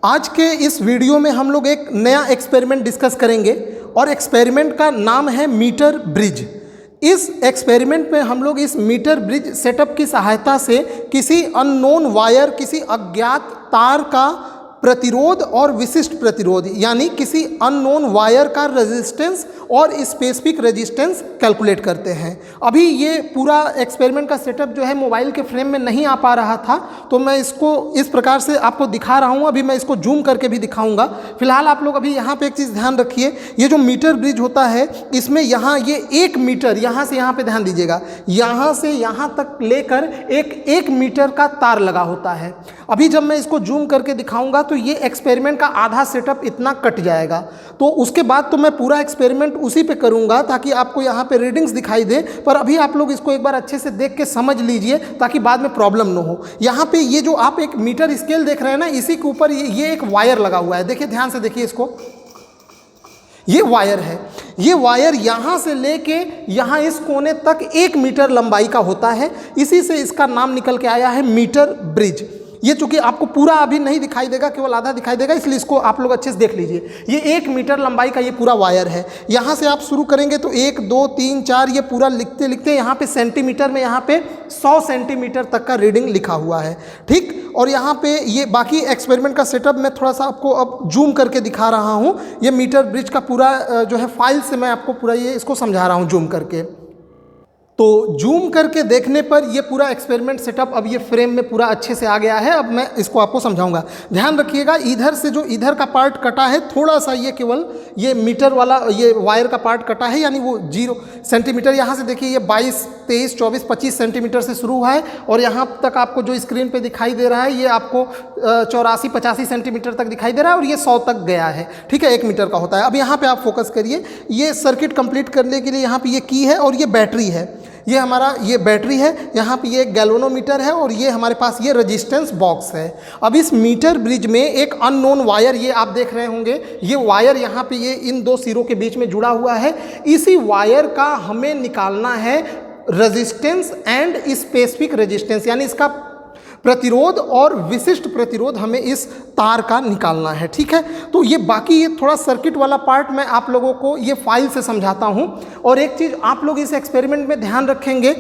आज के इस वीडियो में हम लोग एक नया एक्सपेरिमेंट डिस्कस करेंगे और एक्सपेरिमेंट का नाम है मीटर ब्रिज। इस एक्सपेरिमेंट में हम लोग इस मीटर ब्रिज सेटअप की सहायता से किसी अननोन वायर, किसी अज्ञात तार का प्रतिरोध और विशिष्ट प्रतिरोध यानी किसी अननोन वायर का रेजिस्टेंस और स्पेसिफिक रेजिस्टेंस कैलकुलेट करते हैं। अभी ये पूरा एक्सपेरिमेंट का सेटअप जो है मोबाइल के फ्रेम में नहीं आ पा रहा था, तो मैं इसको इस प्रकार से आपको दिखा रहा हूँ। अभी मैं इसको जूम करके भी दिखाऊंगा। फिलहाल आप लोग अभी यहाँ पे एक चीज़ ध्यान रखिए, ये जो मीटर ब्रिज होता है इसमें यहाँ ये 1 मीटर, यहाँ से यहाँ पे ध्यान दीजिएगा, यहाँ से यहाँ तक लेकर एक मीटर का तार लगा होता है। अभी जब मैं इसको जूम करके दिखाऊंगा तो ये एक्सपेरिमेंट का आधा सेटअप इतना कट जाएगा। तो उसके बाद तो मैं पूरा एक्सपेरिमेंट उसी पे करूंगा ताकि आपको यहाँ पे रीडिंग्स दिखाई दे, पर अभी आप लोग इसको एक बार अच्छे से देख के समझ लीजिए ताकि बाद में प्रॉब्लम ना हो। यहाँ पे ये जो आप एक मीटर स्केल देख रहे हैं ना, इसी के ऊपर ये एक वायर लगा हुआ है। देखिए, ध्यान से देखिए इसको, ये वायर है। ये वायर यहाँ से लेके यहाँ इस कोने तक 1 मीटर लंबाई का होता है। इसी से इसका नाम निकल के आया है मीटर ब्रिज। ये चूंकि आपको पूरा अभी नहीं दिखाई देगा, केवल आधा दिखाई देगा, इसलिए इसको आप लोग अच्छे से देख लीजिए। ये 1 मीटर लंबाई का ये पूरा वायर है। यहाँ से आप शुरू करेंगे तो 1 2 3 4 ये पूरा लिखते लिखते यहाँ पे सेंटीमीटर में यहाँ पे 100 सेंटीमीटर तक का रीडिंग लिखा हुआ है। ठीक, और यहाँ पे ये बाकी एक्सपेरिमेंट का सेटअप मैं थोड़ा सा आपको अब जूम करके दिखा रहा हूँ। ये मीटर ब्रिज का पूरा जो है फाइल से मैं आपको पूरा ये इसको समझा रहा हूँ जूम करके। तो जूम करके देखने पर ये पूरा एक्सपेरिमेंट सेटअप अब ये फ्रेम में पूरा अच्छे से आ गया है। अब मैं इसको आपको समझाऊंगा। ध्यान रखिएगा, इधर से जो इधर का पार्ट कटा है थोड़ा सा, ये केवल ये मीटर वाला ये वायर का पार्ट कटा है, यानी वो 0 सेंटीमीटर। यहाँ से देखिए ये 22 23 24 25 सेंटीमीटर से शुरू हुआ है और यहाँ तक आपको जो स्क्रीन पर दिखाई दे रहा है ये आपको 84 85 सेंटीमीटर तक दिखाई दे रहा है और ये 100 तक गया है। ठीक है, 1 मीटर का होता है। अब यहाँ पर आप फोकस करिए, ये सर्किट कंप्लीट करने के लिए यहाँ पर ये की है और ये बैटरी है। ये हमारा ये बैटरी है, यहाँ पे ये गैल्वेनोमीटर है और ये हमारे पास ये रेजिस्टेंस बॉक्स है। अब इस मीटर ब्रिज में एक अननोन वायर, ये आप देख रहे होंगे, ये वायर यहाँ पे ये इन 2 सिरों के बीच में जुड़ा हुआ है। इसी वायर का हमें निकालना है रेजिस्टेंस एंड स्पेसिफिक रेजिस्टेंस, यानी इसका प्रतिरोध और विशिष्ट प्रतिरोध हमें इस तार का निकालना है। ठीक है, तो ये बाकी ये थोड़ा सर्किट वाला पार्ट मैं आप लोगों को ये फाइल से समझाता हूँ। और एक चीज़ आप लोग इस एक्सपेरिमेंट में ध्यान रखेंगे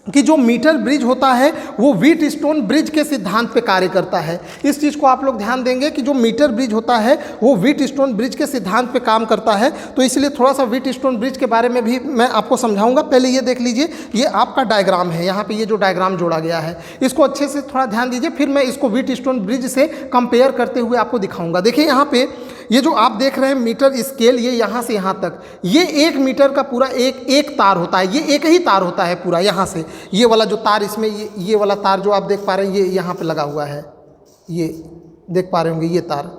कि जो मीटर ब्रिज होता है वो व्हीटस्टोन ब्रिज के सिद्धांत पे कार्य करता है। इस चीज़ को आप लोग ध्यान देंगे कि जो मीटर ब्रिज होता है वो व्हीटस्टोन ब्रिज के सिद्धांत पे काम करता है। तो इसलिए थोड़ा सा व्हीटस्टोन ब्रिज के बारे में भी मैं आपको समझाऊंगा। पहले ये देख लीजिए, ये आपका डायग्राम है। यहाँ पे ये जो डायग्राम जोड़ा गया है इसको अच्छे से थोड़ा ध्यान दीजिए, फिर मैं इसको व्हीटस्टोन ब्रिज से कंपेयर करते हुए आपको दिखाऊँगा। देखिए यहाँ पे ये जो आप देख रहे हैं मीटर स्केल, ये यहाँ से यहाँ तक ये 1 मीटर का पूरा एक तार होता है। ये एक ही तार होता है पूरा, यहाँ से ये वाला जो तार, इसमें ये वाला तार जो आप देख पा रहे हैं ये यहाँ पे लगा हुआ है, ये देख पा रहे होंगे ये तार,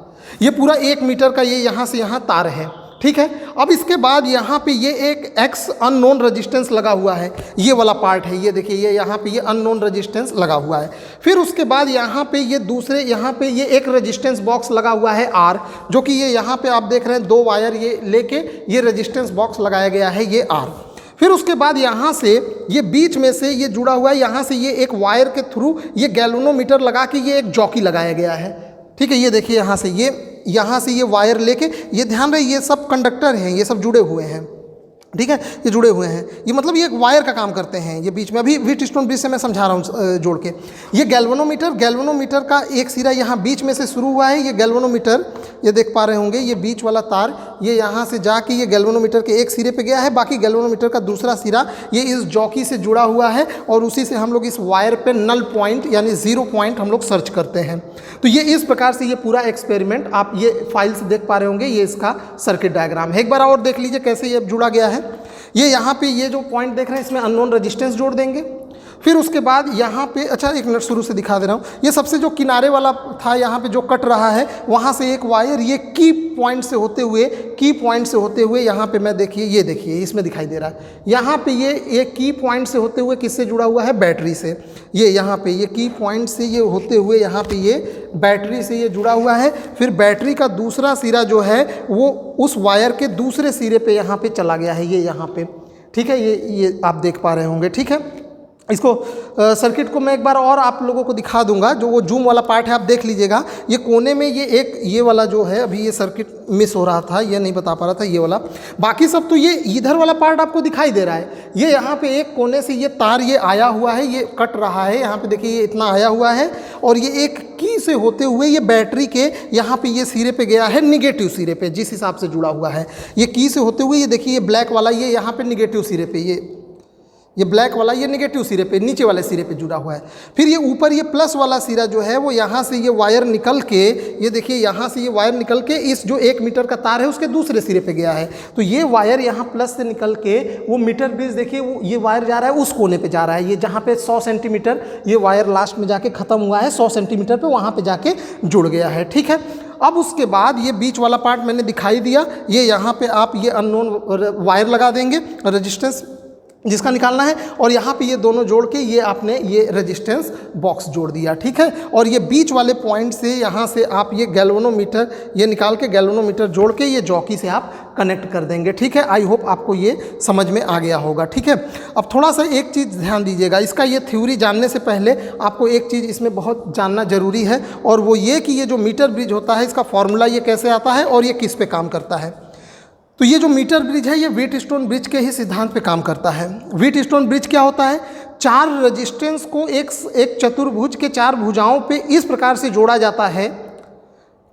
ये पूरा 1 मीटर का ये यहाँ से यहाँ तार है। ठीक है, अब इसके बाद यहाँ पे ये एक एक्स अननोन रेजिस्टेंस लगा हुआ है, ये वाला पार्ट है, ये देखिए ये यहाँ पे ये अननोन रेजिस्टेंस लगा हुआ है। फिर उसके बाद यहाँ पे ये दूसरे यहाँ पे ये एक रेजिस्टेंस बॉक्स लगा हुआ है आर, जो कि ये यहाँ पे आप देख रहे हैं 2 वायर ये लेके ये रेजिस्टेंस बॉक्स लगाया गया है, ये आर। फिर उसके बाद यहाँ से ये बीच में से ये जुड़ा हुआ है, यहाँ से ये एक वायर के थ्रू ये गैल्वेनोमीटर लगा के ये एक जॉकी लगाया गया है। ठीक है, ये देखिए यहाँ से ये वायर लेके, ये ध्यान रहे ये सब कंडक्टर हैं, ये सब जुड़े हुए हैं। ठीक है, ये जुड़े हुए हैं, ये मतलब ये एक वायर का काम करते हैं। ये बीच में अभी व्हीटस्टोन ब्रिज से मैं समझा रहा हूँ जोड़ के। ये गैल्वेनोमीटर का एक सिरा यहाँ बीच में से शुरू हुआ है। ये गैल्वेनोमीटर ये देख पा रहे होंगे, ये बीच वाला तार ये यहाँ से जाके ये गैल्वेनोमीटर के एक सिरे पे गया है। बाकी गैल्वेनोमीटर का दूसरा सिरा ये इस जॉकी से जुड़ा हुआ है और उसी से हम लोग इस वायर पे नल पॉइंट यानी 0 पॉइंट हम लोग सर्च करते हैं। तो ये इस प्रकार से ये पूरा एक्सपेरिमेंट आप ये फाइल से देख पा रहे होंगे, ये इसका सर्किट डायग्राम है। एक बार और देख लीजिए कैसे ये जुड़ा गया है। ये यहाँ पे ये जो पॉइंट देख रहे हैं इसमें अननोन रेजिस्टेंस जोड़ देंगे। फिर उसके बाद यहाँ पे, अच्छा एक मिनट शुरू से दिखा दे रहा हूँ, ये सबसे जो किनारे वाला था यहाँ पे जो कट रहा है वहाँ से एक वायर ये की पॉइंट से होते हुए यहाँ पे मैं देखिए ये देखिए इसमें दिखाई दे रहा है। यहाँ पे ये एक की पॉइंट से होते हुए किससे जुड़ा हुआ है, बैटरी से। ये यहाँ पे ये की पॉइंट से ये होते हुए यहाँ पे ये बैटरी से ये जुड़ा हुआ है। फिर बैटरी का दूसरा सिरा जो है वो उस वायर के दूसरे सिरे पे यहाँ पे चला गया है, ये यहाँ पे। ठीक है, ये आप देख पा रहे होंगे। ठीक है, इसको सर्किट को मैं एक बार और आप लोगों को दिखा दूंगा, जो वो जूम वाला पार्ट है आप देख लीजिएगा। ये कोने में ये वाला जो है, अभी ये सर्किट मिस हो रहा था, ये नहीं बता पा रहा था ये वाला, बाकी सब तो ये इधर वाला पार्ट आपको दिखाई दे रहा है। ये यहाँ पे एक कोने से ये तार ये आया हुआ है, ये कट रहा है, यहाँ पे देखिए ये इतना आया हुआ है, और ये एक की से होते हुए ये बैटरी के यहाँ पे ये सिरे पे गया है, निगेटिव सिरे पे जिस हिसाब से जुड़ा हुआ है, ये की से होते हुए ये देखिए ये ब्लैक वाला ये यहाँ पे निगेटिव सिरे पे, ये ब्लैक वाला ये नेगेटिव सिरे पे, नीचे वाले सिरे पे जुड़ा हुआ है। फिर ये ऊपर ये प्लस वाला सिरा जो है वो यहाँ से ये वायर निकल के, ये देखिए यहाँ से ये वायर निकल के इस जो 1 मीटर का तार है उसके दूसरे सिरे पे गया है। तो ये वायर यहाँ प्लस से निकल के वो मीटर ब्रिज देखिए, वो ये वायर जा रहा है उस कोने पे जा रहा है, ये जहाँ पे 100 सेंटीमीटर ये वायर लास्ट में जाके ख़त्म हुआ है, 100 सेंटीमीटर पे वहाँ पे जाके जुड़ गया है। ठीक है, अब उसके बाद ये बीच वाला पार्ट मैंने दिखाई दिया, ये यहाँ पे आप ये अननोन वायर लगा देंगे रेजिस्टेंस जिसका निकालना है, और यहाँ पे ये दोनों जोड़ के ये आपने ये रेजिस्टेंस बॉक्स जोड़ दिया। ठीक है, और ये बीच वाले पॉइंट से यहाँ से आप ये गैल्वेनोमीटर ये निकाल के गैल्वेनोमीटर जोड़ के ये जॉकी से आप कनेक्ट कर देंगे। ठीक है, आई होप आपको ये समझ में आ गया होगा। ठीक है, अब थोड़ा सा एक चीज़ ध्यान दीजिएगा, इसका ये थ्योरी जानने से पहले आपको एक चीज़ इसमें बहुत जानना जरूरी है, और वो ये कि ये जो मीटर ब्रिज होता है इसका फॉर्मूला ये कैसे आता है और ये किस पे काम करता है। तो ये जो मीटर ब्रिज है ये व्हीटस्टोन ब्रिज के ही सिद्धांत पे काम करता है। व्हीटस्टोन ब्रिज क्या होता है, 4 रेजिस्टेंस को एक चतुर्भुज के 4 भुजाओं पे इस प्रकार से जोड़ा जाता है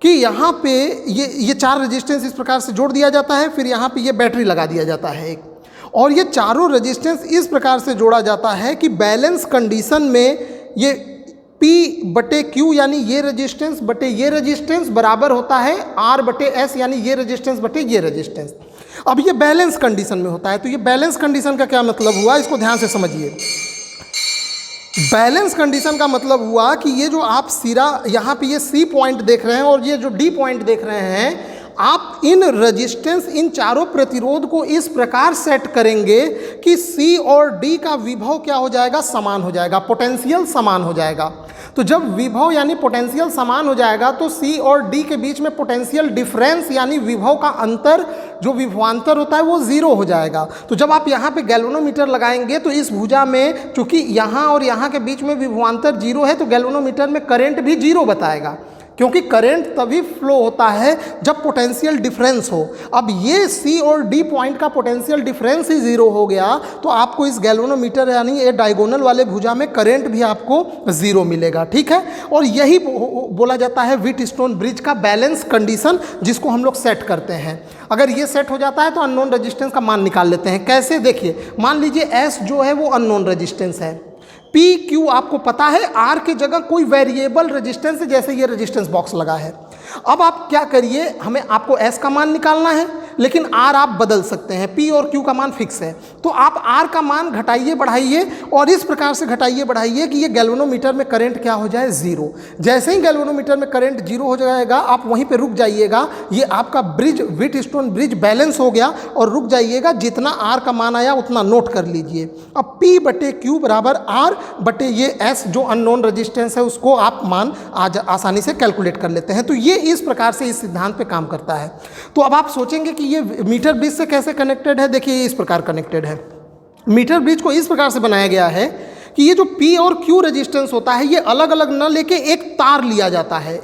कि यहाँ पे ये 4 रेजिस्टेंस इस प्रकार से जोड़ दिया जाता है, फिर यहाँ पे ये बैटरी लगा दिया जाता है एक, और ये चारों रेजिस्टेंस इस प्रकार से जोड़ा जाता है कि बैलेंस कंडीशन में ये P/Q यानी ये रेजिस्टेंस बटे ये रेजिस्टेंस बराबर होता है R/S यानी ये रेजिस्टेंस बटे ये रेजिस्टेंस। अब ये बैलेंस कंडीशन में होता है। तो ये बैलेंस कंडीशन का क्या मतलब हुआ, इसको ध्यान से समझिए। बैलेंस कंडीशन का मतलब हुआ कि ये जो आप सिरा यहाँ पे ये C पॉइंट देख रहे हैं और ये जो D पॉइंट देख रहे हैं, आप इन रेजिस्टेंस इन चारों प्रतिरोध को इस प्रकार सेट करेंगे कि C और D का विभव क्या हो जाएगा, समान हो जाएगा, पोटेंशियल समान हो जाएगा। तो जब विभव यानी पोटेंशियल समान हो जाएगा तो C और D के बीच में पोटेंशियल डिफरेंस यानी विभव का अंतर, जो विभवांतर होता है वो 0 हो जाएगा। तो जब आप यहाँ पे गैल्वेनोमीटर लगाएंगे तो इस भुजा में चूंकि यहाँ और यहाँ के बीच में विभवांतर 0 है तो गैल्वेनोमीटर में करंट भी 0 बताएगा, क्योंकि करंट तभी फ्लो होता है जब पोटेंशियल डिफरेंस हो। अब ये C और D पॉइंट का पोटेंशियल डिफरेंस ही 0 हो गया तो आपको इस गैल्वेनोमीटर यानी ये डायगोनल वाले भुजा में करंट भी आपको 0 मिलेगा। ठीक है, और यही बोला जाता है व्हीटस्टोन ब्रिज का बैलेंस कंडीशन, जिसको हम लोग सेट करते हैं। अगर ये सेट हो जाता है तो अननोन रेजिस्टेंस का मान निकाल लेते हैं। कैसे, देखिए, मान लीजिए S जो है वो अननोन रेजिस्टेंस है, PQ आपको पता है, R के जगह कोई वेरिएबल रेजिस्टेंस है, जैसे ये रेजिस्टेंस बॉक्स लगा है। अब आप क्या करिए, आपको S का मान निकालना है, लेकिन R आप बदल सकते हैं, P और Q का मान फिक्स है। तो आप R का मान घटाइए बढ़ाइए और इस प्रकार से घटाइए बढ़ाइए कि ये गैल्वेनोमीटर में करंट क्या हो जाए, 0। जैसे ही गैल्वेनोमीटर में करंट 0 हो जाएगा आप वहीं पे रुक जाइएगा। ये आपका ब्रिज व्हीटस्टोन ब्रिज बैलेंस हो गया, और रुक जाइएगा, जितना R का मान आया उतना नोट कर लीजिए। अब P/Q बराबर R बटे ये S जो अननोन रेजिस्टेंस है उसको आप मान आज आसानी से कैलकुलेट कर लेते हैं। तो ये इस प्रकार से इस सिद्धांत पे काम करता है। तो अब आप सोचेंगे कि ये मीटर ब्रिज से कैसे कनेक्टेड है। देखिए ये इस प्रकार कनेक्टेड है। मीटर ब्रिज को इस प्रकार से बनाया गया है कि ये जो P और Q रेजिस्टेंस होता है ये अलग अलग न लेके एक तार लिया जाता है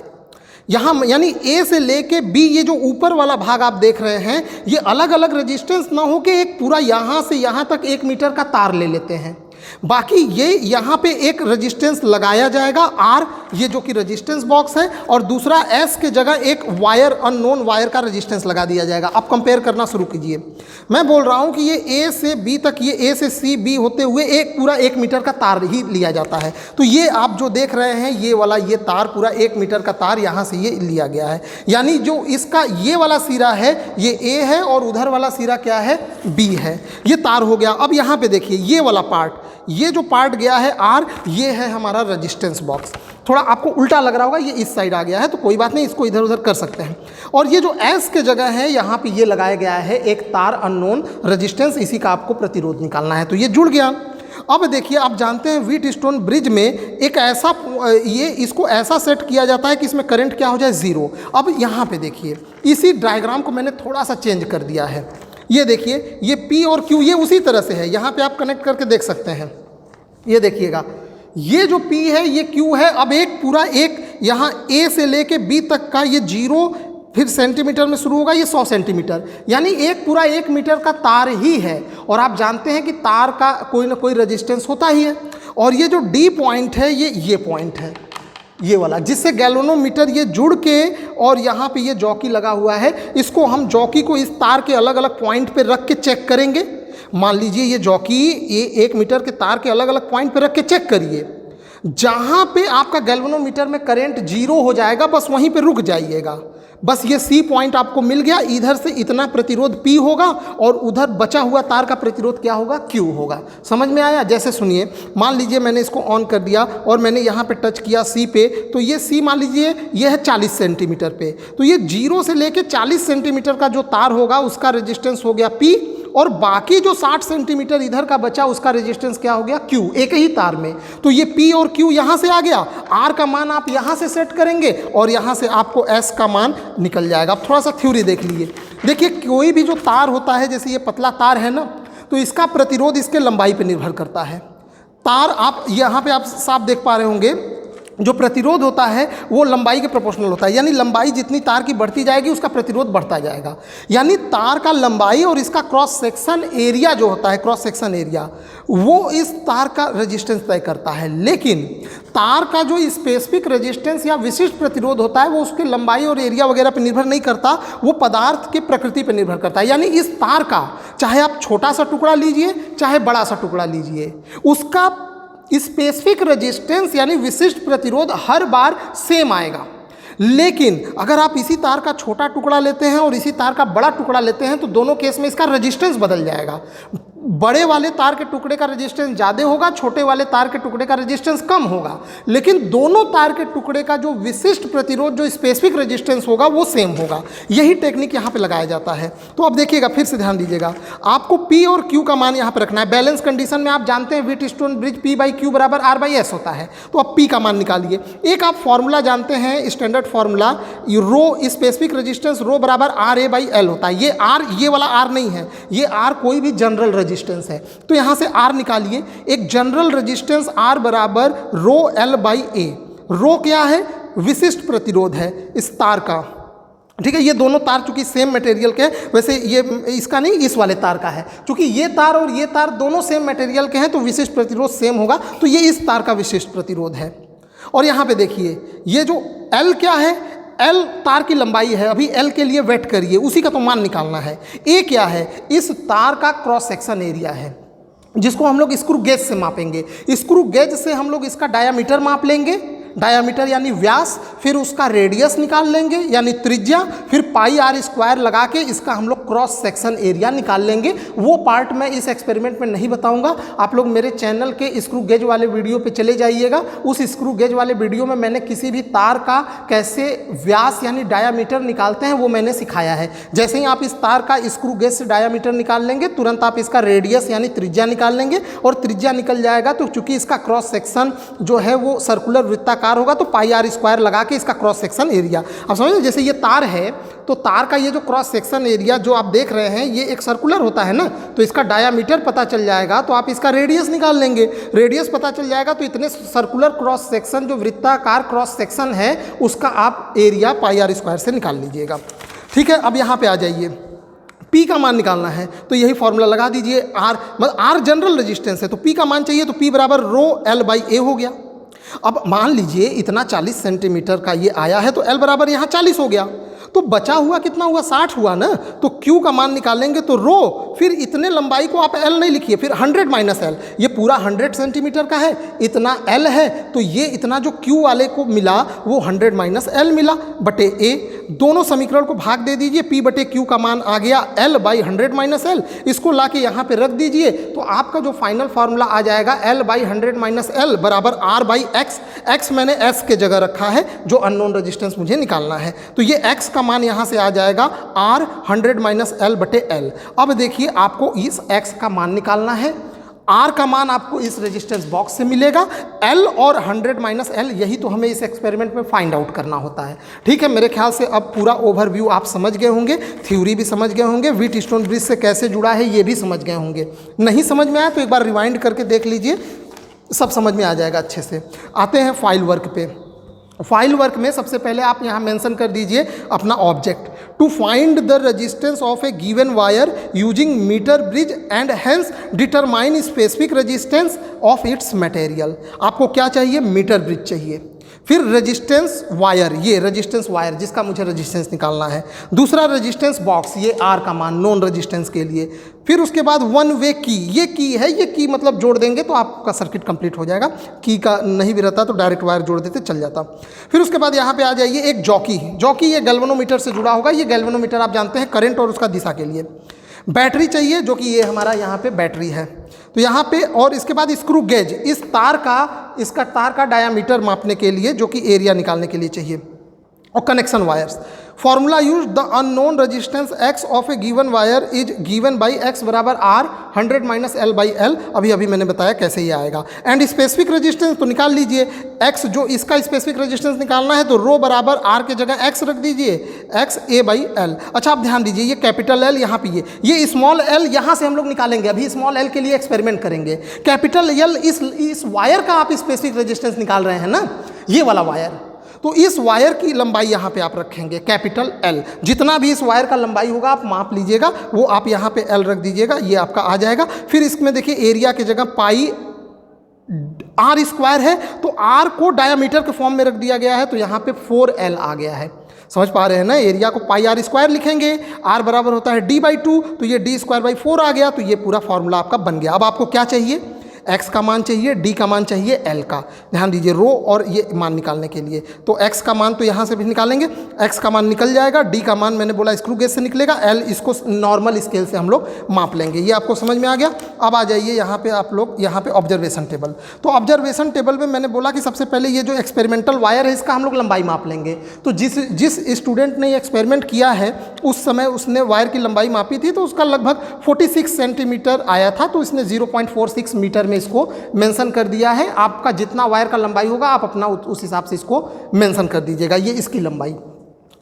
यहाँ, यानी A से लेके B, ये जो ऊपर वाला भाग आप देख रहे हैं ये अलग अलग रेजिस्टेंस ना हो के एक पूरा यहाँ से यहाँ तक 1 मीटर का तार ले लेते हैं। बाकी ये यहाँ पे एक रेजिस्टेंस लगाया जाएगा R, ये जो कि रेजिस्टेंस बॉक्स है, और दूसरा S के जगह एक वायर, अननोन वायर का रेजिस्टेंस लगा दिया जाएगा। अब कंपेयर करना शुरू कीजिए। मैं बोल रहा हूँ कि ये A से B तक, ये A से C B होते हुए एक पूरा 1 मीटर का तार ही लिया जाता है। तो ये आप जो देख रहे हैं ये वाला ये तार पूरा 1 मीटर का तार यहाँ से ये लिया गया है, यानी जो इसका ये वाला सिरा है ये A है और उधर वाला सिरा क्या है, B है। ये तार हो गया। अब यहाँ पे देखिए ये वाला पार्ट, ये जो पार्ट गया है R, ये है हमारा रेजिस्टेंस बॉक्स। थोड़ा आपको उल्टा लग रहा होगा, ये इस साइड आ गया है, तो कोई बात नहीं, इसको इधर उधर कर सकते हैं। और ये जो S के जगह है यहाँ पे ये लगाया गया है एक तार, अननोन रेजिस्टेंस, इसी का आपको प्रतिरोध निकालना है। तो ये जुड़ गया। अब देखिए, आप जानते हैं व्हीटस्टोन ब्रिज में एक ऐसा इसको ऐसा सेट किया जाता है कि इसमें करंट क्या हो जाए, 0। अब यहाँ पे देखिए, इसी डायग्राम को मैंने थोड़ा सा चेंज कर दिया है। ये देखिए, ये P और Q ये उसी तरह से है, यहाँ पे आप कनेक्ट करके देख सकते हैं। ये देखिएगा, ये जो P है ये Q है। अब एक पूरा एक यहाँ A से लेके B तक का ये 0 फिर सेंटीमीटर में शुरू होगा, ये 100 सेंटीमीटर, यानी एक पूरा 1 मीटर का तार ही है। और आप जानते हैं कि तार का कोई ना कोई रेजिस्टेंस होता ही है। और ये जो D पॉइंट है ये पॉइंट है, ये वाला, जिससे गैल्वेनोमीटर ये जुड़ के और यहाँ पे ये जॉकी लगा हुआ है, इसको हम जॉकी को इस तार के अलग अलग पॉइंट पे रख के चेक करेंगे। मान लीजिए ये जॉकी ये 1 मीटर के तार के अलग अलग पॉइंट पे रख के चेक करिए। जहाँ पे आपका गैल्वेनोमीटर में करंट 0 हो जाएगा बस वहीं पे रुक जाइएगा। बस ये C पॉइंट आपको मिल गया, इधर से इतना प्रतिरोध P होगा और उधर बचा हुआ तार का प्रतिरोध क्या होगा, Q होगा। समझ में आया? जैसे सुनिए, मान लीजिए मैंने इसको ऑन कर दिया और मैंने यहाँ पे टच किया C पे, तो ये C मान लीजिए ये है 40 सेंटीमीटर पे, तो ये 0 से लेके 40 सेंटीमीटर का जो तार होगा उसका रेजिस्टेंस हो गया P, और बाकी जो 60 सेंटीमीटर इधर का बचा उसका रेजिस्टेंस क्या हो गया, Q, एक ही तार में। तो ये P और Q यहाँ से आ गया, R का मान आप यहाँ से सेट करेंगे और यहाँ से आपको S का मान निकल जाएगा। अब थोड़ा सा थ्योरी देख लीजिए। देखिए कोई भी जो तार होता है, जैसे ये पतला तार है ना, तो इसका प्रतिरोध इसके लंबाई पर निर्भर करता है। तार आप यहाँ पे आप साफ देख पा रहे होंगे, जो प्रतिरोध होता है वो लंबाई के प्रोपोर्शनल होता है, यानी लंबाई जितनी तार की बढ़ती जाएगी उसका प्रतिरोध बढ़ता जाएगा। यानी तार का लंबाई और इसका क्रॉस सेक्शन एरिया जो होता है, क्रॉस सेक्शन एरिया, वो इस तार का रेजिस्टेंस तय करता है। लेकिन तार का जो स्पेसिफिक रेजिस्टेंस या विशिष्ट प्रतिरोध होता है वो उसके लंबाई और एरिया वगैरह पर निर्भर नहीं करता, वो पदार्थ के प्रकृति पर निर्भर करता है। यानी इस तार का चाहे आप छोटा सा टुकड़ा लीजिए चाहे बड़ा सा टुकड़ा लीजिए, उसका स्पेसिफिक रेजिस्टेंस यानी विशिष्ट प्रतिरोध हर बार सेम आएगा। लेकिन अगर आप इसी तार का छोटा टुकड़ा लेते हैं और इसी तार का बड़ा टुकड़ा लेते हैं तो दोनों केस में इसका रेजिस्टेंस बदल जाएगा। बड़े वाले तार के टुकड़े का रेजिस्टेंस ज़्यादा होगा, छोटे वाले तार के टुकड़े का रेजिस्टेंस कम होगा, लेकिन दोनों तार के टुकड़े का जो विशिष्ट प्रतिरोध, जो स्पेसिफिक रेजिस्टेंस होगा वो सेम होगा। यही टेक्निक यहाँ पे लगाया जाता है। तो अब देखिएगा, फिर से ध्यान दीजिएगा, आपको P और Q का मान यहाँ पे रखना है। बैलेंस कंडीशन में आप जानते हैं व्हीटस्टोन ब्रिज P/Q बराबर R/S होता है। तो अब P का मान निकालिए। एक आप फॉर्मूला जानते हैं, स्टैंडर्ड फॉर्मूला, रो स्पेसिफिक रेजिस्टेंस रो बराबर RA/L होता है। ये R, ये वाला R नहीं है, ये R कोई भी जनरल रेजिस्टेंस है। तो यहां से R निकालिए। एक जनरल रेजिस्टेंस R बराबर रो L/A। रो क्या है, विशिष्ट प्रतिरोध है इस तार का। ठीक है, ये दोनों तार चूंकि सेम मटेरियल के, वैसे ये इसका नहीं, इस वाले तार का है, क्योंकि ये तार और ये तार दोनों सेम मटेरियल के हैं तो विशिष्ट प्रतिरोध सेम होगा। तो ये इस तार का विशिष्ट प्रतिरोध है। और यहाँ पे देखिए, ये जो L क्या है, L तार की लंबाई है। अभी L के लिए वेट करिए, उसी का तो मान निकालना है। A क्या है, इस तार का क्रॉस सेक्शन एरिया है, जिसको हम लोग स्क्रू गेज से मापेंगे। स्क्रू गेज से हम लोग इसका डायामीटर माप लेंगे, डायामीटर यानी व्यास, फिर उसका रेडियस निकाल लेंगे यानी त्रिज्या, फिर πr² लगा के इसका हम लोग क्रॉस सेक्शन एरिया निकाल लेंगे। वो पार्ट मैं इस एक्सपेरिमेंट में नहीं बताऊंगा, आप लोग मेरे चैनल के स्क्रू गेज वाले वीडियो पे चले जाइएगा। उस स्क्रू गेज वाले वीडियो में मैंने किसी भी तार का कैसे व्यास यानी डायामीटर निकालते हैं वो मैंने सिखाया है। जैसे ही आप इस तार का स्क्रू गेज से डायामीटर निकाल लेंगे, तुरंत आप इसका रेडियस यानी त्रिज्या निकाल लेंगे, और त्रिज्या निकल जाएगा तो चूंकि इसका क्रॉस सेक्शन जो है वो सर्कुलर वृत्ता कार होगा, तो πr² लगा के इसका क्रॉस सेक्शन एरिया। अब समझिए, जैसे ये तार है तो तार का ये जो क्रॉस सेक्शन एरिया जो आप देख रहे हैं ये एक सर्कुलर होता है ना, तो इसका डायामीटर पता चल जाएगा तो आप इसका रेडियस निकाल लेंगे। रेडियस पता चल जाएगा तो इतने सर्कुलर क्रॉस सेक्शन जो वृत्ताकार क्रॉस सेक्शन है उसका आप एरिया πr² से निकाल लीजिएगा। ठीक है, अब यहाँ पे आ जाइए, P का मान निकालना है तो यही फॉर्मूला लगा दीजिए। R मतलब R जनरल रेजिस्टेंस है तो P का मान चाहिए, तो P बराबर रो L/A हो गया। अब मान लीजिए इतना 40 सेंटीमीटर का ये आया है तो L बराबर यहाँ 40 हो गया, तो बचा हुआ कितना हुआ, 60 हुआ ना। तो Q का मान निकालेंगे तो रो, फिर इतने लंबाई को आप L नहीं लिखिए, फिर 100 - L, ये पूरा 100 सेंटीमीटर का है, इतना L है तो ये इतना जो Q वाले को मिला वो 100 - L मिला बटे A। दोनों समीकरण को भाग दे दीजिए, P/Q का मान आ गया L/100 - L। इसको ला के यहाँ पे रख दीजिए तो आपका जो फाइनल फार्मूला आ जाएगा L/100 - L बराबर R/X। X मैंने S के जगह रखा है, जो अननोन रेजिस्टेंस मुझे निकालना है, तो ये X का मान यहाँ से आ जाएगा R 100 - L बटे L। अब देखिए आपको इस X का मान निकालना है, R का मान आपको इस रेजिस्टेंस बॉक्स से मिलेगा, L और 100 - L यही तो हमें इस एक्सपेरिमेंट में फाइंड आउट करना होता है। ठीक है, मेरे ख्याल से अब पूरा ओवरव्यू आप समझ गए होंगे, थ्योरी भी समझ गए होंगे, व्हीटस्टोन ब्रिज से कैसे जुड़ा है ये भी समझ गए होंगे। नहीं समझ में आया तो एक बार रिवाइंड करके देख लीजिए, सब समझ में आ जाएगा अच्छे से। आते हैं फाइल वर्क पे। फाइल वर्क में सबसे पहले आप यहाँ मेंशन कर दीजिए अपना object, to find the resistance of a given wire using metre bridge and hence determine specific resistance of its material. आपको क्या चाहिए? मीटर ब्रिज चाहिए। फिर रेजिस्टेंस वायर, ये रेजिस्टेंस वायर जिसका मुझे रेजिस्टेंस निकालना है। दूसरा रेजिस्टेंस बॉक्स, ये आर का मान नॉन रेजिस्टेंस के लिए। फिर उसके बाद वन वे की, ये की है, ये की मतलब जोड़ देंगे तो आपका सर्किट कंप्लीट हो जाएगा। की का नहीं भी रहता तो डायरेक्ट वायर जोड़ देते चल जाता। फिर उसके बाद यहाँ पे आ जाइए एक जॉकी। जॉकी ये गैल्वेनोमीटर से जुड़ा होगा। ये गैल्वेनोमीटर आप जानते हैं करंट और उसका दिशा के लिए। बैटरी चाहिए जो कि ये हमारा यहाँ पे बैटरी है। तो यहाँ पे और इसके बाद स्क्रू गेज, इस तार का, इसका तार का डायामीटर मापने के लिए जो कि एरिया निकालने के लिए चाहिए। और connection wires, formula use the unknown resistance x of a given wire is given by x बराबर r 100 minus l by l। अभी मैंने बताया कैसे ये आएगा। एंड स्पेसिफिक रेजिस्टेंस तो निकाल लीजिए, x जो इसका स्पेसिफिक रेजिस्टेंस निकालना है तो रो बराबर r के जगह x रख दीजिए, x a बाई l। अच्छा आप ध्यान दीजिए, ये कैपिटल L यहाँ पे ये स्मॉल l यहाँ से हम लोग निकालेंगे। अभी स्मॉल l के लिए एक्सपेरिमेंट करेंगे। कैपिटल L इस वायर का आप स्पेसिफिक रेजिस्टेंस निकाल रहे हैं ना, ये वाला वायर। तो इस वायर की लंबाई यहाँ पे आप रखेंगे कैपिटल L। जितना भी इस वायर का लंबाई होगा आप माप लीजिएगा, वो आप यहाँ पे L रख दीजिएगा, ये आपका आ जाएगा। फिर इसमें देखिए एरिया की जगह पाई r स्क्वायर है तो r को डायामीटर के फॉर्म में रख दिया गया है, तो यहाँ पे 4L आ गया है। समझ पा रहे हैं ना? एरिया को पाई r स्क्वायर लिखेंगे, r बराबर होता है d/2, तो ये d स्क्वायर बाई 4 आ गया। तो ये पूरा फॉर्मूला आपका बन गया। अब आपको क्या चाहिए? x का मान चाहिए, d का मान चाहिए, l का। ध्यान दीजिए रो और ये मान निकालने के लिए तो x का मान तो यहाँ से भी निकालेंगे, x का मान निकल जाएगा। d का मान मैंने बोला स्क्रू गेज से निकलेगा, l इसको नॉर्मल स्केल से हम लोग माप लेंगे। ये आपको समझ में आ गया। अब आ जाइए यहाँ पे आप लोग, यहाँ पे ऑब्जर्वेशन टेबल। तो ऑब्जर्वेशन टेबल में मैंने बोला कि सबसे पहले ये जो एक्सपेरिमेंटल वायर है इसका हम लोग लंबाई माप लेंगे। तो जिस स्टूडेंट ने ये एक्सपेरिमेंट किया है उस समय उसने वायर की लंबाई मापी थी तो उसका लगभग 46 सेंटीमीटर आया था, तो इसने 0.46 मीटर में इसको मेंशन कर दिया है। आपका जितना वायर का लंबाई होगा आप अपना उस हिसाब से इसको मेंशन कर दीजिएगा, ये इसकी लंबाई।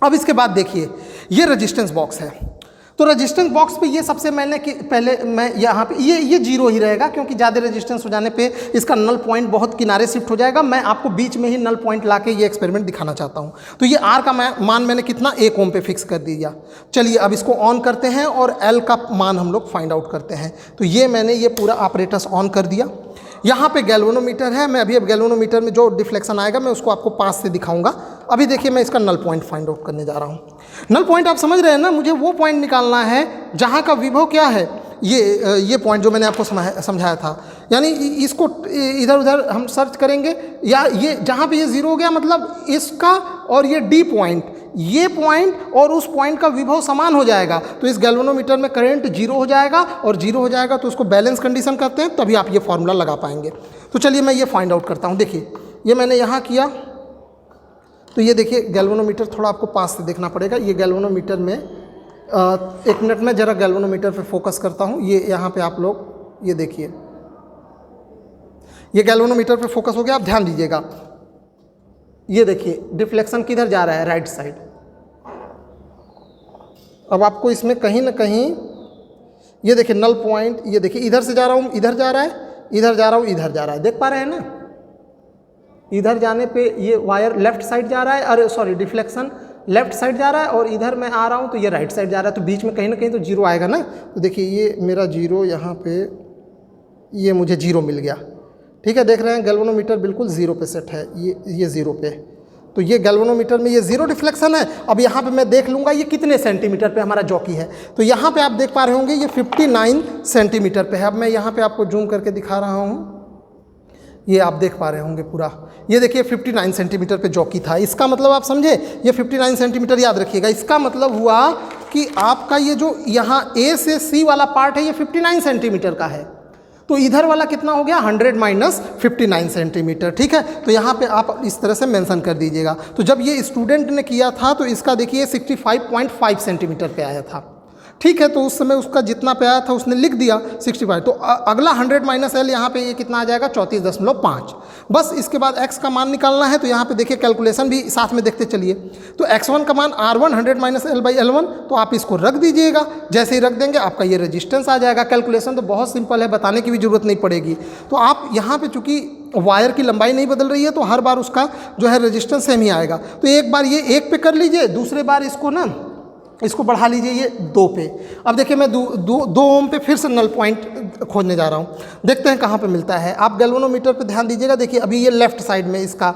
अब इसके बाद देखिए ये रेजिस्टेंस बॉक्स है। तो रेजिस्टेंस बॉक्स पे ये सबसे पहले मैं यहाँ पे ये जीरो ही रहेगा, क्योंकि ज़्यादा रेजिस्टेंस हो जाने पे इसका नल पॉइंट बहुत किनारे शिफ्ट हो जाएगा। मैं आपको बीच में ही नल पॉइंट लाके ये एक्सपेरिमेंट दिखाना चाहता हूँ। तो ये R का मान मैंने कितना 1 ओम पे फिक्स कर दिया। चलिए अब इसको ऑन करते हैं और L का मान हम लोग फाइंड आउट करते हैं। तो ये मैंने ये पूरा ऑपरेटस ऑन कर दिया। यहाँ पे गैल्वेनोमीटर है। मैं अब गैल्वेनोमीटर में जो डिफ्लेक्शन आएगा मैं उसको आपको पास से दिखाऊंगा। अभी देखिए मैं इसका नल पॉइंट फाइंड आउट करने जा रहा हूँ। नल पॉइंट आप समझ रहे हैं ना, मुझे वो पॉइंट निकालना है जहाँ का विभव क्या है, ये पॉइंट जो मैंने आपको समझाया था। यानी इसको इधर उधर हम सर्च करेंगे, या ये जहाँ पे ये ज़ीरो हो गया मतलब इसका और ये D पॉइंट, ये पॉइंट और उस पॉइंट का विभव समान हो जाएगा तो इस गैल्वेनोमीटर में करंट जीरो हो जाएगा, और जीरो हो जाएगा तो उसको बैलेंस कंडीशन करते हैं, तभी आप ये फार्मूला लगा पाएंगे। तो चलिए मैं ये फाइंड आउट करता हूँ। देखिए ये मैंने यहाँ किया, तो ये देखिए गैल्वेनोमीटर थोड़ा आपको पास से देखना पड़ेगा। ये गैल्वेनोमीटर में 1 मिनट में ज़रा गैल्वेनोमीटर पे फोकस करता हूँ। ये यहाँ पे आप लोग ये देखिए, ये गैल्वेनोमीटर पे फोकस हो गया। आप ध्यान दीजिएगा, ये देखिए डिफ्लेक्शन किधर जा रहा है, राइट साइड। अब आपको इसमें कहीं ना कहीं ये देखिए नल पॉइंट, ये देखिए इधर से जा रहा हूँ, इधर जा रहा है, इधर जा रहा हूँ, इधर जा रहा है। देख पा रहे हैं ना? इधर जाने पे ये वायर लेफ्ट साइड जा रहा है, अरे सॉरी डिफ्लेक्शन लेफ्ट साइड जा रहा है, और इधर मैं आ रहा हूँ तो ये राइट साइड जा रहा है। तो बीच में कहीं ना कहीं तो जीरो आएगा ना। तो देखिए ये मेरा जीरो यहाँ पे, ये मुझे जीरो मिल गया। ठीक है, देख रहे हैं गैल्वेनोमीटर बिल्कुल ज़ीरो पे सेट है, ये ज़ीरो पे। तो ये गैल्वेनोमीटर में ये ज़ीरो डिफ्लेक्शन है। अब यहाँ पे मैं देख लूँगा ये कितने सेंटीमीटर पे हमारा जॉकी है। तो यहाँ पे आप देख पा रहे होंगे ये 59 सेंटीमीटर पे है। अब मैं यहाँ पे आपको जूम करके दिखा रहा हूँ, ये आप देख पा रहे होंगे पूरा। ये देखिए 59 सेंटीमीटर पे जॉकी था। इसका मतलब आप समझे, ये 59 सेंटीमीटर याद रखिएगा। इसका मतलब हुआ कि आपका ये जो यहाँ A से C वाला पार्ट है ये 59 सेंटीमीटर का है। तो इधर वाला कितना हो गया, 100 माइनस 59 सेंटीमीटर। ठीक है, तो यहाँ पे आप इस तरह से मेंशन कर दीजिएगा। तो जब ये स्टूडेंट ने किया था तो इसका देखिए 65.5 सेंटीमीटर पे आया था। ठीक है, तो उस समय उसका जितना पे आया था उसने लिख दिया 65। तो अगला 100 माइनस L यहाँ पे ये कितना आ जाएगा, 34.5। बस इसके बाद x का मान निकालना है। तो यहाँ पे देखिए कैलकुलेशन भी साथ में देखते चलिए। तो x1 का मान R1 100 minus L by L1, तो आप इसको रख दीजिएगा। जैसे ही रख देंगे आपका ये रेजिस्टेंस आ जाएगा। कैलकुलेशन तो बहुत सिंपल है, बताने की भी जरूरत नहीं पड़ेगी। तो आप यहाँ पे चूँकि वायर की लंबाई नहीं बदल रही है तो हर बार उसका जो है रेजिस्टेंस सेम ही आएगा। तो एक बार ये 1 पे कर लीजिए, दूसरे बार इसको बढ़ा लीजिए ये 2 पे। अब देखिए मैं 2 ओम पे फिर से नल पॉइंट खोजने जा रहा हूँ, देखते हैं कहाँ पे मिलता है। आप गैल्वेनोमीटर पे ध्यान दीजिएगा, देखिए अभी ये लेफ़्ट साइड में इसका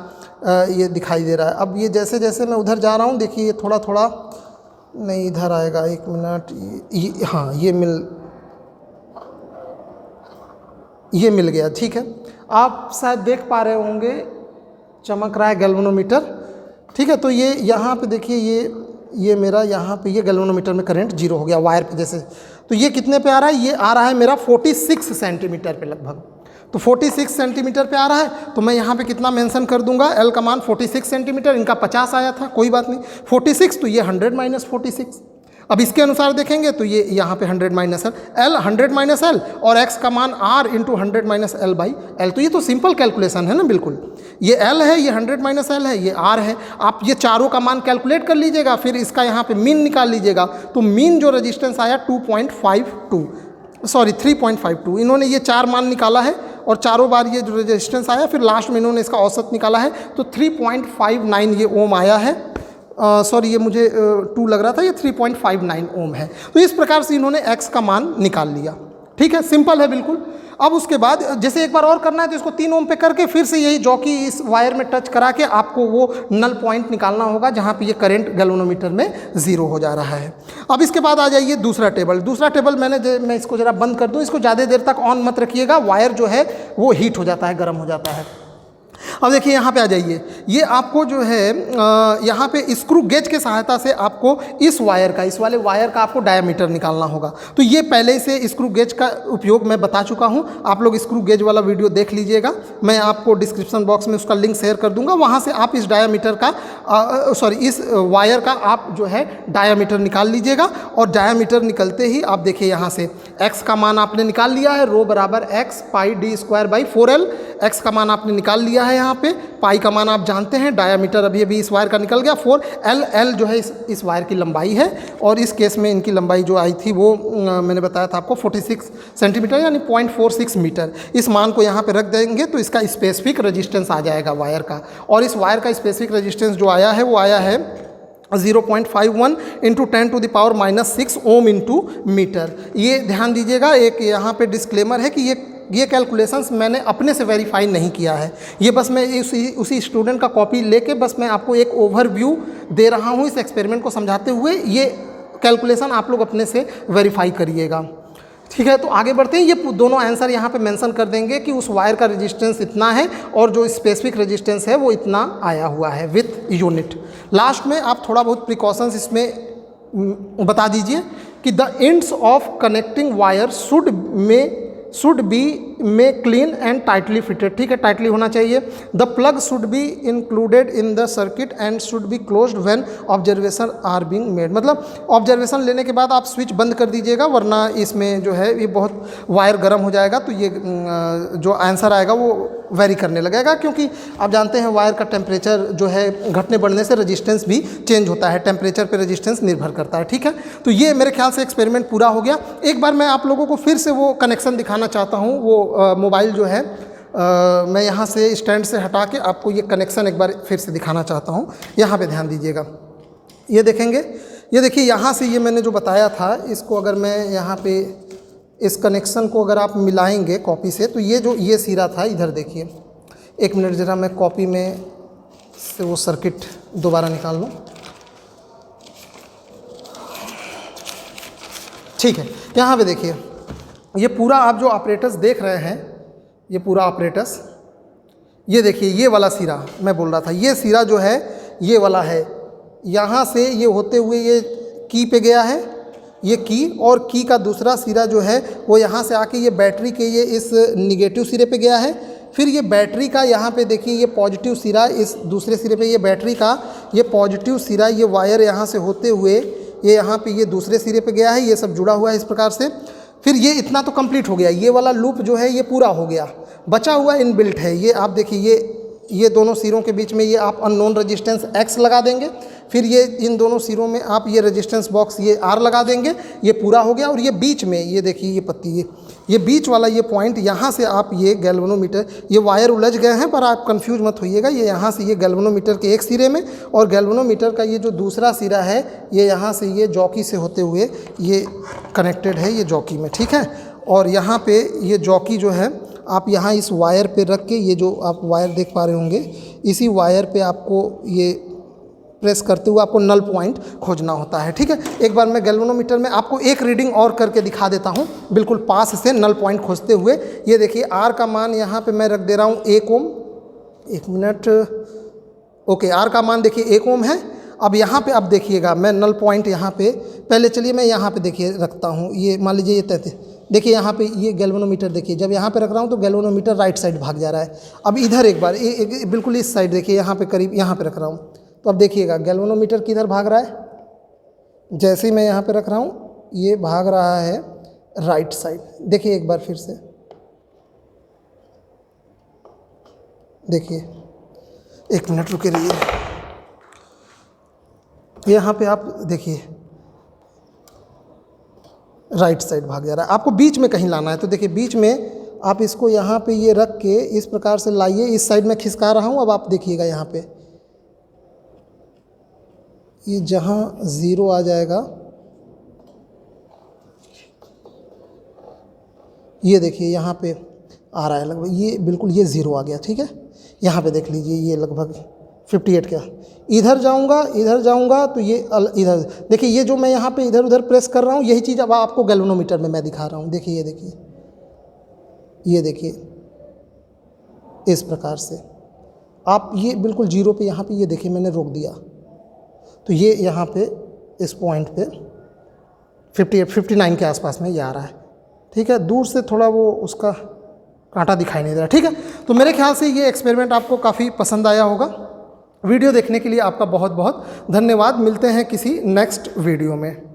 ये दिखाई दे रहा है। अब ये जैसे जैसे मैं उधर जा रहा हूँ, देखिए ये थोड़ा थोड़ा नहीं इधर आएगा, 1 मिनट, हाँ ये मिल गया, ठीक है। आप शायद देख पा रहे होंगे, चमक रहा है गैल्वेनोमीटर, ठीक है। तो ये यहाँ पे देखिए ये मेरा यहाँ पे ये गैल्वेनोमीटर में करंट 0 हो गया वायर पे जैसे। तो ये कितने पे आ रहा है, ये आ रहा है मेरा 46 सेंटीमीटर पे लगभग। तो 46 सेंटीमीटर पे आ रहा है, तो मैं यहाँ पे कितना मेंशन कर दूंगा, एल का मान 46 सेंटीमीटर, इनका 50 आया था, कोई बात नहीं, 46 तो ये 100 माइनस 46। अब इसके अनुसार देखेंगे तो ये यहाँ पे 100 माइनस एल 100 माइनस एल और एक्स का मान R into 100 minus L by L. तो ये तो सिंपल कैलकुलेशन है ना, बिल्कुल। ये एल है, ये 100 माइनस एल है, ये आर है। आप ये चारों का मान कैलकुलेट कर लीजिएगा, फिर इसका यहाँ पे मीन निकाल लीजिएगा। तो मीन जो रेजिस्टेंस आया 3.52, इन्होंने ये 4 मान निकाला है और चारों बार ये जो रेजिस्टेंस आया, फिर लास्ट में इन्होंने इसका औसत निकाला है, तो 3.59 ये ओम आया है। सॉरी ये मुझे 2 लग रहा था, ये 3.59 ओम है। तो इस प्रकार से इन्होंने एक्स का मान निकाल लिया, ठीक है, सिंपल है बिल्कुल। अब उसके बाद जैसे एक बार और करना है तो इसको 3 ओम पे करके फिर से यही जॉकी इस वायर में टच करा के आपको वो नल पॉइंट निकालना होगा जहाँ पे ये करंट गैल्वेनोमीटर में 0 हो जा रहा है। अब इसके बाद आ जाइए दूसरा टेबल। मैं इसको ज़रा बंद कर दूँ, इसको ज़्यादा देर तक ऑन मत रखिएगा, वायर जो है वो हीट हो जाता है, गर्म हो जाता है। अब देखिए यहाँ पे आ जाइए, ये आपको जो है यहाँ पे स्क्रू गेज के सहायता से आपको इस वाले वायर का आपको डायामीटर निकालना होगा। तो ये पहले से स्क्रू गेज का उपयोग मैं बता चुका हूँ, आप लोग स्क्रू गेज वाला वीडियो देख लीजिएगा, मैं आपको डिस्क्रिप्शन बॉक्स में उसका लिंक शेयर कर दूंगा, वहाँ से आप इस डायामीटर का इस वायर का आप जो है डायामीटर निकाल लीजिएगा। और डायामीटर निकलते ही आप देखिए यहाँ से एक्स का मान आपने निकाल लिया है, रो बराबर x pi D square by 4L। X का मान आपने निकाल लिया है यहाँ पे, पाई का मान आप जानते हैं, डायामीटर अभी इस वायर का निकल गया 4L। L जो है इस वायर की लंबाई है, और इस केस में इनकी लंबाई जो आई थी वो मैंने बताया था आपको 46 सेंटीमीटर यानी 0.46 मीटर। इस मान को यहाँ पे रख देंगे तो इसका स्पेसिफिक रेजिस्टेंस आ जाएगा वायर का, और इस वायर का स्पेसिफिक रेजिस्टेंस जो आया है वो आया है 0.51 इंटू 10⁻⁻6 ओम इंटू मीटर। ये ध्यान दीजिएगा, एक यहाँ पे डिस्क्लेमर है कि ये कैलकुलेशंस मैंने अपने से वेरीफाई नहीं किया है, ये बस मैं उसी स्टूडेंट का कॉपी लेके बस मैं आपको एक ओवरव्यू दे रहा हूँ इस एक्सपेरिमेंट को समझाते हुए। ये कैलकुलेशन आप लोग अपने से वेरीफाई करिएगा, ठीक है। तो आगे बढ़ते हैं, ये दोनों आंसर यहाँ पे मेंशन कर देंगे कि उस वायर का रेजिस्टेंस इतना है और जो स्पेसिफिक रेजिस्टेंस है वो इतना आया हुआ है विथ यूनिट। लास्ट में आप थोड़ा बहुत प्रिकॉशंस इसमें बता दीजिए कि the ends of connecting wire should be clean and tightly fitted, ठीक है, टाइटली होना चाहिए। The plug should be included in the circuit and should be closed when observation are being made, मतलब ऑब्जर्वेशन लेने के बाद आप स्विच बंद कर दीजिएगा, वरना इसमें जो है ये बहुत वायर गर्म हो जाएगा, तो ये जो आंसर आएगा वो वेरी करने लगेगा, क्योंकि आप जानते हैं वायर का टेम्परेचर जो है घटने बढ़ने से रेजिस्टेंस भी चेंज होता है, टेम्परेचर पे रेजिस्टेंस निर्भर करता है, ठीक है। तो ये मेरे ख्याल से एक्सपेरिमेंट पूरा हो गया। एक बार मैं आप लोगों को फिर से वो कनेक्शन दिखाना चाहता हूँ, वो मोबाइल जो है मैं यहाँ से स्टैंड से हटा के आपको ये कनेक्शन एक बार फिर से दिखाना चाहता हूँ। यहाँ पे ध्यान दीजिएगा, ये देखेंगे, ये देखिए यहाँ से ये मैंने जो बताया था, इसको अगर मैं यहाँ पे इस कनेक्शन को अगर आप मिलाएंगे कॉपी से, तो ये सिरा था, इधर देखिए, एक मिनट ज़रा मैं कॉपी में से वो सर्किट दोबारा निकाल लूँ, ठीक है। यहाँ पे देखिए, ये पूरा आप जो ऑपरेटर्स देख रहे हैं, ये पूरा ऑपरेटर्स, ये देखिए ये वाला सिरा मैं बोल रहा था, ये सिरा जो है ये वाला है, यहाँ से ये होते हुए ये की पे गया है, ये की, और की का दूसरा सिरा जो है वो यहाँ से आके ये बैटरी के ये इस निगेटिव सिरे पे गया है, फिर ये बैटरी का यहाँ पे देखिए ये पॉजिटिव सिरा, इस दूसरे सिरे पे ये बैटरी का ये पॉजिटिव सिरा, ये वायर यहाँ से होते हुए ये यहाँ पे ये दूसरे सिरे पे गया है, ये सब जुड़ा हुआ है इस प्रकार से। फिर ये इतना तो कंप्लीट हो गया, ये वाला लूप जो है ये पूरा हो गया, बचा हुआ इनबिल्ट है, ये आप देखिए ये दोनों सिरों के बीच में ये आप अननोन रेजिस्टेंस X लगा देंगे, फिर ये इन दोनों सिरों में आप ये रेजिस्टेंस बॉक्स ये R लगा देंगे, ये पूरा हो गया। और ये बीच में ये देखिए ये पत्ती ये बीच वाला ये पॉइंट, यहाँ से आप ये गैल्वेनोमीटर, ये वायर उलझ गए हैं पर आप कंफ्यूज मत होइएगा। ये यहाँ से ये गैल्वेनोमीटर के एक सिरे में और गैल्वेनोमीटर का ये जो दूसरा सिरा है ये यहाँ से ये जॉकी से होते हुए ये कनेक्टेड है ये जॉकी में, ठीक है। और यहाँ पे ये जॉकी जो है आप यहाँ इस वायर पे रख के, ये जो आप वायर देख पा रहे होंगे, इसी वायर पे आपको ये प्रेस करते हुए आपको नल पॉइंट खोजना होता है, ठीक है। एक बार मैं गैल्वेनोमीटर में आपको एक रीडिंग और करके दिखा देता हूँ, बिल्कुल पास से नल पॉइंट खोजते हुए। ये देखिए आर का मान यहाँ पे मैं रख दे रहा हूँ 1 ओम। 1 मिनट, ओके, आर का मान देखिए 1 ओम है। अब यहाँ पे आप देखिएगा मैं नल पॉइंट यहाँ पे, पहले चलिए मैं यहाँ पे देखिए रखता हूँ, ये मान लीजिए ये 33, देखिए यहाँ पे ये गैल्वेनोमीटर देखिए, जब यहाँ पे रख रहा हूँ तो गैल्वेनोमीटर राइट साइड भाग जा रहा है। अब इधर एक बार बिल्कुल इस साइड देखिए, यहाँ पे करीब यहाँ पे रख रहा हूँ, तो अब देखिएगा गैल्वेनोमीटर किधर भाग रहा है। जैसे ही मैं यहाँ पे रख रहा हूँ ये भाग रहा है राइट साइड। देखिए एक बार फिर से देखिए, 1 मिनट रुके रहिए। यहाँ पे आप देखिए राइट साइड भाग जा रहा है, आपको बीच में कहीं लाना है। तो देखिए बीच में आप इसको यहाँ पे ये रख के इस प्रकार से लाइए, इस साइड में खिसका रहा हूँ। अब आप देखिएगा यहाँ पे ये जहाँ 0 आ जाएगा, ये देखिए यहाँ पे आ रहा है लगभग, ये बिल्कुल ये 0 आ गया, ठीक है। यहाँ पे देख लीजिए ये लगभग 58 का। इधर जाऊँगा तो ये इधर देखिए, ये जो मैं यहाँ पे इधर उधर प्रेस कर रहा हूँ यही चीज़ अब आपको गैल्वेनोमीटर में मैं दिखा रहा हूँ। देखिए ये देखिए इस प्रकार से आप ये बिल्कुल 0 पे यहाँ पे ये देखिए मैंने रोक दिया, तो ये यहाँ पे इस पॉइंट पे 59 के आसपास में ये आ रहा है, ठीक है। दूर से थोड़ा वो उसका कांटा दिखाई नहीं दे रहा, ठीक है। तो मेरे ख्याल से ये एक्सपेरिमेंट आपको काफ़ी पसंद आया होगा। वीडियो देखने के लिए आपका बहुत बहुत धन्यवाद। मिलते हैं किसी नेक्स्ट वीडियो में।